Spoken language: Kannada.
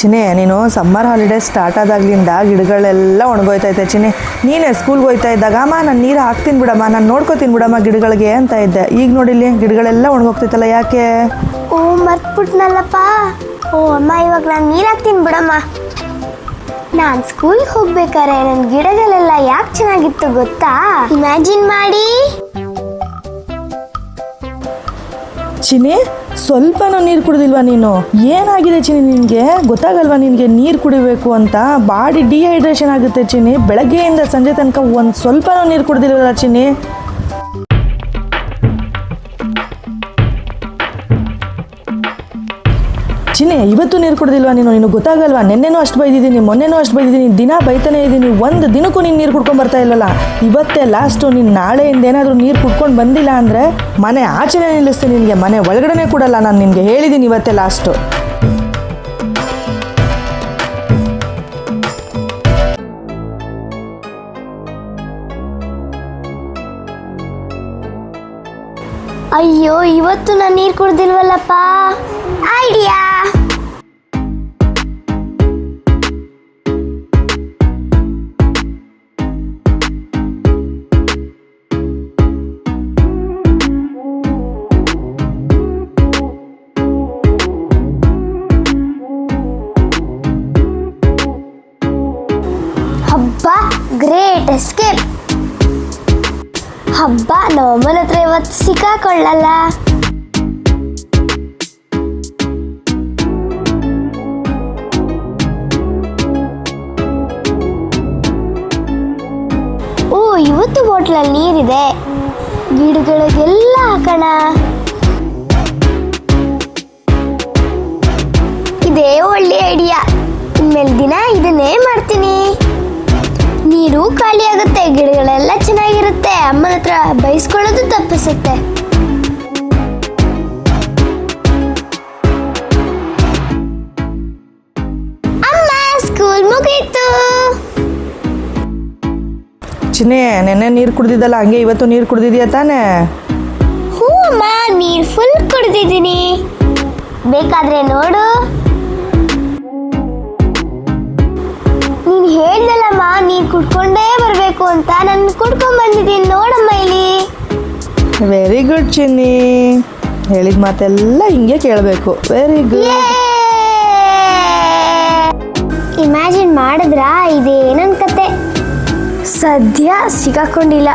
ಚಿನಿ, ನೀನು ಸಮ್ಮರ್ ಹಾಲಿಡೇ ಸ್ಟಾರ್ಟ್ ಆದಾಗ್ಲಿಂದ ಗಿಡಗಳೆಲ್ಲ ಒಣಗೋಯ್ತೈತೆ ಚಿನಿ. ನೀನೇ ಸ್ಕೂಲ್ಗೆ ಹೋಗ್ತಾ ಇದ್ದಾಗ ಅಮ್ಮ ನಾನು ನೀರು ಹಾಕ್ತೀನಿ ಬಿಡಮ್ಮ, ನಾನು ನೋಡ್ಕೋತೀನಿ ಬಿಡಮ್ಮ ಗಿಡಗಳಿಗೆ ಅಂತ ಇದ್ದೆ. ಈಗ ನೋಡಿಲಿ ಗಿಡಗಳೆಲ್ಲ ಒಣಗೋಗ್ತೈತಲ್ಲ, ಯಾಕೆ? ಓ ಮರ್ತ್ಬಿಟ್ನಲ್ಲಪ್ಪ. ಓ ಅಮ್ಮ, ಇವಾಗ ನಾನು ನೀರು ಹಾಕ್ತೀನಿ ಬಿಡಮ್ಮ. ನಾನು ಸ್ಕೂಲ್ಗೆ ಹೋಗ್ಬೇಕಾರೆ ನನ್ನ ಗಿಡಗಳೆಲ್ಲ ಯಾಕೆ ಚೆನ್ನಾಗಿತ್ತು ಗೊತ್ತಾ? ಇಮ್ಯಾಜಿನ್ ಮಾಡಿ. ಚಿನಿ, ಸ್ವಲ್ಪನೂ ನೀರು ಕುಡಿದಿಲ್ವಾ ನೀನು? ಏನಾಗಿದೆ ಚಿನಿ ನಿನಗೆ? ಗೊತ್ತಾಗಲ್ವಾ ನಿನಗೆ ನೀರು ಕುಡಿಬೇಕು ಅಂತ? ಬಾಡಿ ಡಿಹೈಡ್ರೇಷನ್ ಆಗುತ್ತೆ ಚಿನಿ. ಬೆಳಗ್ಗೆಯಿಂದ ಸಂಜೆ ತನಕ ಒಂದು ಸ್ವಲ್ಪನೂ ನೀರು ಕುಡಿದಿಲ್ವಲ್ಲ ಚಿನಿ? ಚಿನಿ, ಇವತ್ತು ನೀರು ಕುಡಿದಿಲ್ವಾ ನೀನು? ನೀನು ಗೊತ್ತಾಗಲ್ವಾ? ನೆನ್ನೆನೂ ಅಷ್ಟು ಬೈದಿದ್ದೀನಿ, ಮೊನ್ನೆನೂ ಅಷ್ಟು ಬೈದಿದ್ದೀನಿ, ದಿನ ಬೈತಾನೆ ಇದ್ದೀನಿ. ಒಂದು ದಿನಕ್ಕೂ ನೀನು ನೀರು ಕುಡ್ಕೊಂಡು ಬರ್ತಾ ಇಲ್ಲಲ್ಲ. ಇವತ್ತೇ ಲಾಸ್ಟು. ನೀನು ನಾಳೆಯಿಂದ ಏನಾದರೂ ನೀರು ಕುಡ್ಕೊಂಡು ಬಂದಿಲ್ಲ ಅಂದರೆ ಮನೆ ಆಚೆನೇ ನಿಲ್ಲಿಸ್ತೀನಿ ನಿನಗೆ, ಮನೆ ಒಳಗಡೆ ಕೊಡಲ್ಲ. ನಾನು ನಿನಗೆ ಹೇಳಿದ್ದೀನಿ ಇವತ್ತೇ ಲಾಸ್ಟು. ಅಯ್ಯೋ, ಇವತ್ತು ನಾನು ನೀರು ಕುಡ್ದಿಲ್ವಲ್ಲಪ್ಪ. ಐಡಿಯಾ. ಹಬ್ಬ, ಗ್ರೇಟ್ ಎಸ್ಕೇಪ್. ಹಬ್ಬ, ನಮ್ಮಮ್ಮನ ಹತ್ರ ಇವತ್ತು ಸಿಕ್ಕಾಕೊಳ್ಳಲ್ಲ. ಓ, ಇವತ್ತು ಬಾಟ್ಲಲ್ಲಿ ನೀರಿದೆ, ಗಿಡಗಳಿಗೆಲ್ಲ ಹಾಕೋಣ. ಇದೇ ಒಳ್ಳೆ ಐಡಿಯಾ. ಇನ್ಮೇಲೆ ದಿನ ಇದನ್ನೇ ಮಾಡ್ತೀನಿ. ನೀರು ಖಾಲಿ ಆಗುತ್ತೆ, ಗಿಡಗಳೆಲ್ಲ ಚೆನ್ನಾಗಿರುತ್ತೆ, ಅಮ್ಮನ ಹತ್ರ ಬಯಸ್ಕೊಳ್ಳೋದು ತಪ್ಪಿಸುತ್ತೆ. ಅಮ್ಮ, ಸ್ಕೂಲ್ ಮುಗೀತು. ಚಿನಿ, ನೆನ್ನೆ ನೀರು ಕುಡ್ದಿದ್ದಲ್ಲ, ಹಂಗೆ ಇವತ್ತು ನೀರು ಕುಡ್ದಿದ್ಯಾ ತಾನೇ? ಹ್ಞೂ ಅಮ್ಮ, ನೀರು ಫುಲ್ ಕುಡ್ದಿದ್ದೀನಿ. ಬೇಕಾದ್ರೆ ನೋಡು. ನೀನು ಹೇಳ್ದಲ್ಲಮ್ಮ ನೀರು ಕುಡ್ಕೊಂಡೇ ಬರಬೇಕು ಅಂತ, ನಾನು ಕುಡ್ಕೊಂಡ್ ಬಂದಿದ್ದೀನಿ. ನೋಡಮ್ಮ ಇಲ್ಲಿ. ವೆರಿ ಗುಡ್ ಚಿನ್ನಿ, ಹೇಳಿದ ಮಾತೆಲ್ಲ ಹಿಂಗೆ ಕೇಳಬೇಕು. Very good. ಇಮ್ಯಾಜಿನ್ ಮಾಡಿದ್ರಾ? ಇದೇನನ್ ಕತೆ. ಸದ್ಯ ಸಿಗಾಕೊಂಡಿಲ್ಲ.